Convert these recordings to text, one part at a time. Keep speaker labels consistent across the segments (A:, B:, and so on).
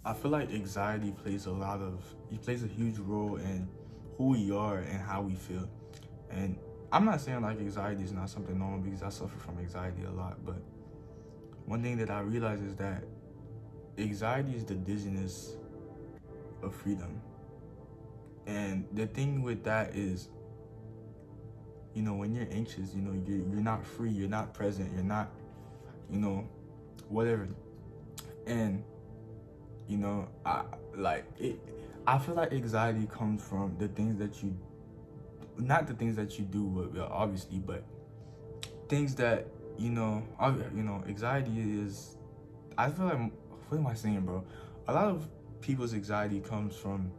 A: I feel like anxiety plays a huge role in who we are and how we feel. And I'm not saying like anxiety is not something normal, because I suffer from anxiety a lot, but one thing that I realize is that anxiety is the dizziness of freedom. And the thing with that is, when you're anxious, you're not free, you're not present, you're not, you know, whatever. And I like it. I feel like anxiety comes from the things that you, not the things that you do, obviously, but things that anxiety is. I feel like, what am I saying, bro? A lot of people's anxiety comes from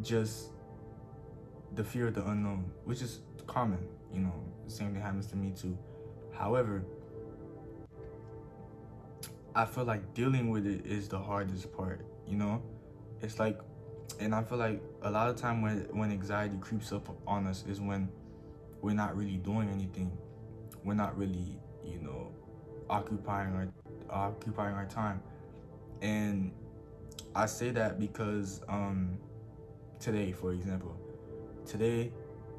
A: just the fear of the unknown, which is common. The same thing happens to me too. However, I feel like dealing with it is the hardest part. It's like, and I feel like a lot of time when anxiety creeps up on us is when we're not really doing anything. We're not really, occupying our time. And I say that because today, for example, today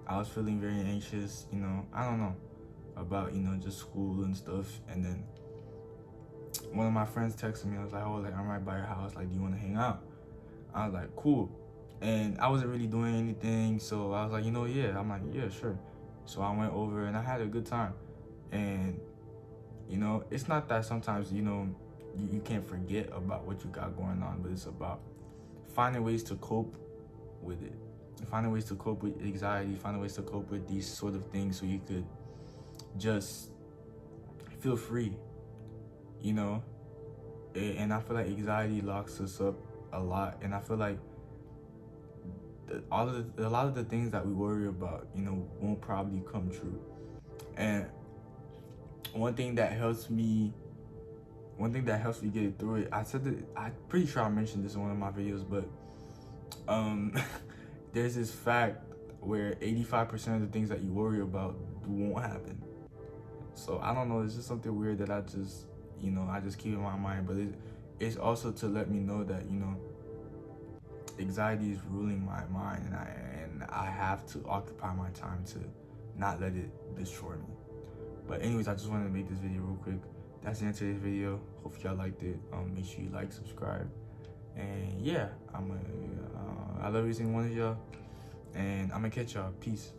A: I was feeling very anxious. I don't know about just school and stuff, and then one of my friends texted me. I was like, "Oh, like I'm right by your house. Like, do you want to hang out?" I was like, "Cool." And I wasn't really doing anything, so I was like, yeah. I'm like, yeah, sure. So I went over and I had a good time. And it's not that sometimes you can't forget about what you got going on, but it's about finding ways to cope with it, finding ways to cope with anxiety, finding ways to cope with these sort of things, so you could just feel free. And I feel like anxiety locks us up a lot, and I feel like a lot of the things that we worry about won't probably come true. And one thing that helps me get through it, I'm pretty sure I mentioned this in one of my videos, but there's this fact where 85% of the things that you worry about won't happen. So I don't know, it's just something weird that I just keep in my mind. But it's also to let me know that anxiety is ruling my mind, and I have to occupy my time to not let it destroy me. But anyways, I just wanted to make this video real quick. That's the end of today's video. Hope y'all liked it. Make sure you like, subscribe, and yeah, I love every single one of y'all, and I'm gonna catch y'all. Peace.